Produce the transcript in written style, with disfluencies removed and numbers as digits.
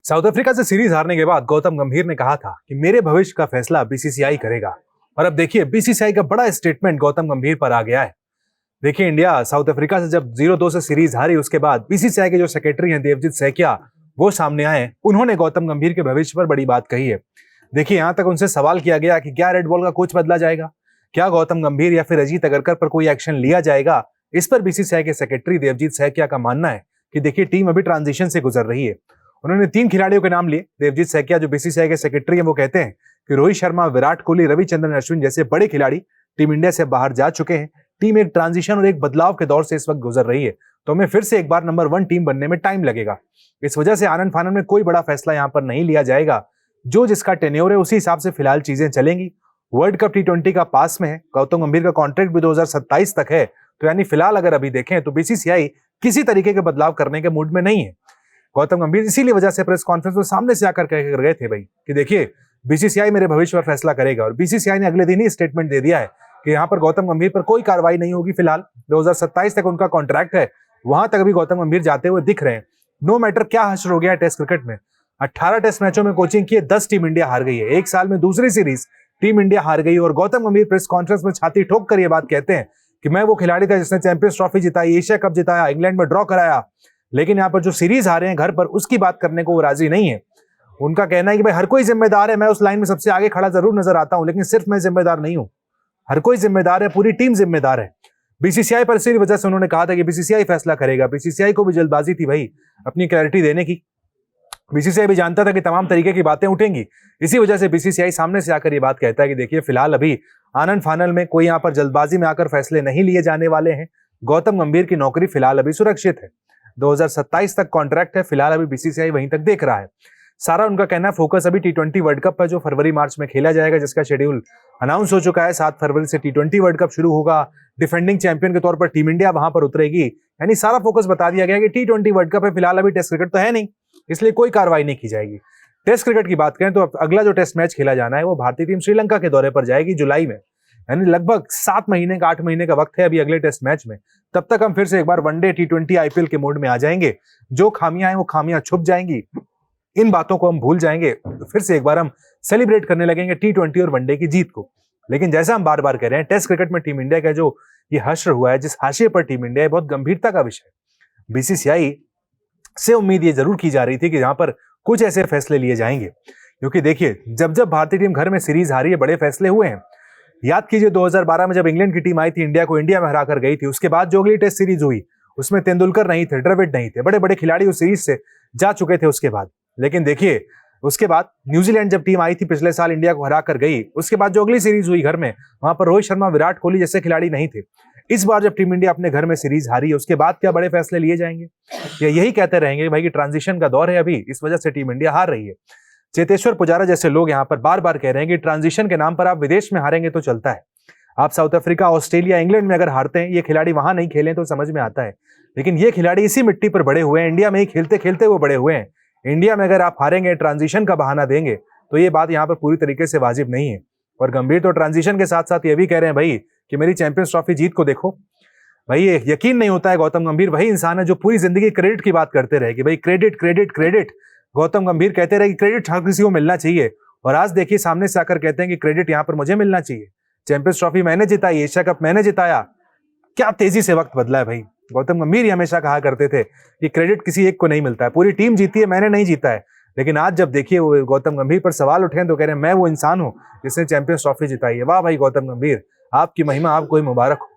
South Africa से series हारने के बाद गौतम गंभीर ने कहा था कि मेरे भविष्य का फैसला बीसीसीआई करेगा। और अब देखिए बीसीसीआई का बड़ा स्टेटमेंट गौतम गंभीर पर आ गया है। देखिए इंडिया साउथ अफ्रीका से जब 0-2 से सीरीज हारी उसके बाद बीसीसीआई के जो सेक्रेटरी हैं देवजीत सैकिया वो सामने आए। उन्होंने गौतम गंभीर के भविष्य पर बड़ी बात कही है। देखिए यहां तक उनसे सवाल किया गया कि क्या रेड बॉल का कोच बदला जाएगा, क्या गौतम गंभीर या फिर अजीत अगरकर पर कोई एक्शन लिया जाएगा। इस पर बीसीसीआई के सेक्रेटरी देवजीत सैकिया का मानना है कि देखिए टीम अभी ट्रांजिशन से गुजर रही है। उन्होंने 3 खिलाड़ियों के नाम लिए। देवजीत सैकिया जो बीसीसीआई के सेक्रेटरी हैं वो कहते हैं कि रोहित शर्मा, विराट कोहली, रविचंद्रन अश्विन जैसे बड़े खिलाड़ी टीम इंडिया से बाहर जा चुके हैं। टीम एक ट्रांजिशन और एक बदलाव के दौर से इस वक्त गुजर रही है, तो हमें फिर से एक बार नंबर 1 टीम बनने में टाइम लगेगा। इस वजह से आनन फानन में कोई बड़ा फैसला यहां पर नहीं लिया जाएगा। जो जिसका टेन्योर है उसी हिसाब से फिलहाल चीजें चलेंगी। वर्ल्ड कप T20 का पास में है। गौतम गंभीर का कॉन्ट्रैक्ट भी 2027 तक है, तो यानी फिलहाल अगर अभी देखें तो बीसीसीआई किसी तरीके के बदलाव करने के मूड में नहीं है। गौतम गंभीर इसीलिए वजह से प्रेस कॉन्फ्रेंस में सामने से आकर कह गए थे भाई कि देखिए बीसीसीआई मेरे भविष्य पर फैसला करेगा। और बीसीसीआई ने अगले दिन ही स्टेटमेंट दे दिया है कि यहाँ पर गौतम गंभीर पर कोई कार्रवाई नहीं होगी। फिलहाल 2027 तक उनका कॉन्ट्रैक्ट है, वहां तक अभी गौतम गंभीर जाते हुए दिख रहे हैं। नो मैटर क्या हश्र हो गया है टेस्ट क्रिकेट में। 18 टेस्ट मैचों में कोचिंग की 10 टीम इंडिया हार गई है। एक साल में दूसरी सीरीज टीम इंडिया हार गई। और गौतम गंभीर प्रेस कॉन्फ्रेंस में छाती ठोक कर यह बात कहते हैं कि मैं वो खिलाड़ी था जिसने चैंपियंस ट्रॉफी जिताई, एशिया कप जिताया, इंग्लैंड में ड्रॉ कराया, लेकिन यहाँ पर जो सीरीज हारे हैं घर पर उसकी बात करने को वो राजी नहीं है। उनका कहना है कि भाई हर कोई जिम्मेदार है, मैं उस लाइन में सबसे आगे खड़ा जरूर नजर आता हूं, लेकिन सिर्फ मैं जिम्मेदार नहीं हूं, हर कोई जिम्मेदार है, पूरी टीम जिम्मेदार है। बीसीसीआई पर इसी वजह से उन्होंने कहा था कि बीसीसीआई फैसला करेगा। बीसीसीआई को भी जल्दबाजी थी भाई अपनी क्लैरिटी देने की। बीसीसीआई भी जानता था कि तमाम तरीके की बातें उठेंगी। इसी वजह से बीसीसीआई सामने से आकर ये बात कहता है कि देखिए फिलहाल अभी आनन फानल में कोई यहाँ पर जल्दबाजी में आकर फैसले नहीं लिए जाने वाले हैं। गौतम गंभीर की नौकरी फिलहाल अभी सुरक्षित है। 2027 तक कॉन्ट्रैक्ट है। फिलहाल अभी बीसीसीआई वहीं तक देख रहा है। सारा उनका कहना फोकस अभी T20 वर्ल्ड कप पर जो फरवरी-मार्च में खेला जाएगा, जिसका शेड्यूल अनाउंस हो चुका है। 7 फरवरी से T20 वर्ल्ड कप शुरू होगा। डिफेंडिंग चैंपियन के तौर पर टीम इंडिया वहां पर उतरेगी। यानी सारा फोकस बता दिया गया कि T20 वर्ल्ड कप है। फिलहाल अभी टेस्ट क्रिकेट तो है नहीं, इसलिए कोई कार्रवाई नहीं की जाएगी। टेस्ट क्रिकेट की बात करें तो अगला जो टेस्ट मैच खेला जाना है वो भारतीय टीम श्रीलंका के दौरे पर जाएगी जुलाई में। यानी लगभग 7 महीने का 8 महीने का वक्त है अभी अगले टेस्ट मैच में। तब तक हम फिर से एक बार वनडे T20 IPL के मोड में आ जाएंगे। जो खामियां हैं वो खामियां छुप जाएंगी, इन बातों को हम भूल जाएंगे। तो फिर से एक बार हम सेलिब्रेट करने लगेंगे T20 और वनडे की जीत को। लेकिन जैसा हम बार बार कह रहे हैं, टेस्ट क्रिकेट में टीम इंडिया का जो ये हश्र हुआ है, जिस हाशिए पर टीम इंडिया है, बहुत गंभीरता का विषय है। बीसीसीआई से उम्मीद ये जरूर की जा रही थी कि यहाँ पर कुछ ऐसे फैसले लिए जाएंगे, क्योंकि देखिए जब जब भारतीय टीम घर में सीरीज हारी है बड़े फैसले हुए हैं। याद कीजिए 2012 में जब इंग्लैंड की टीम आई थी, इंडिया को इंडिया में हराकर गई थी। उसके बाद जो अगली टेस्ट सीरीज हुई उसमें तेंदुलकर नहीं थे, द्रविड़ नहीं थे, बड़े बड़े खिलाड़ी उस सीरीज से जा चुके थे उसके बाद। लेकिन देखिए उसके बाद न्यूजीलैंड जब टीम आई थी पिछले साल, इंडिया को हरा कर गई। उसके बाद जो अगली सीरीज हुई घर में, वहां पर रोहित शर्मा, विराट कोहली जैसे खिलाड़ी नहीं थे। इस बार जब टीम इंडिया अपने घर में सीरीज हारी है उसके बाद क्या बड़े फैसले लिए जाएंगे, या यही कहते रहेंगे भाई कि ट्रांजिशन का दौर है अभी, इस वजह से टीम इंडिया हार रही है। चेतेश्वर पुजारा जैसे लोग यहाँ पर बार बार कह रहे हैं कि ट्रांजिशन के नाम पर आप विदेश में हारेंगे तो चलता है। आप साउथ अफ्रीका, ऑस्ट्रेलिया, इंग्लैंड में अगर हारते हैं, ये खिलाड़ी वहां नहीं खेलें तो समझ में आता है, लेकिन ये खिलाड़ी इसी मिट्टी पर बड़े हुए हैं, इंडिया में ही खेलते खेलते वो बड़े हुए हैं। इंडिया में अगर आप हारेंगे, ट्रांजिशन का बहाना देंगे, तो ये बात यहाँ पर पूरी तरीके से वाजिब नहीं है। और गंभीर तो ट्रांजिशन के साथ साथ ये भी कह रहे हैं भाई कि मेरी चैंपियंस ट्रॉफी जीत को देखो। भाई ये यकीन नहीं होता है, गौतम गंभीर वही इंसान है जो पूरी जिंदगी क्रेडिट की बात करते रहे कि भाई क्रेडिट क्रेडिट क्रेडिट। गौतम गंभीर कहते रहे कि क्रेडिट हर किसी को मिलना चाहिए, और आज देखिए सामने से आकर कहते हैं कि क्रेडिट यहाँ पर मुझे मिलना चाहिए। चैंपियंस ट्रॉफी मैंने जिताई, एशिया कप मैंने जिताया। क्या तेजी से वक्त बदला है भाई। गौतम गंभीर ही हमेशा कहा करते थे कि क्रेडिट किसी एक को नहीं मिलता है, पूरी टीम जीती है, मैंने नहीं जीता है। लेकिन आज जब देखिए वो गौतम गंभीर पर सवाल उठे तो कह रहे हैं मैं वो इंसान हूं जिसने चैंपियंस ट्रॉफी जिताई है। वाह भाई गौतम गंभीर, आपकी महिमा आपको ही मुबारक हो।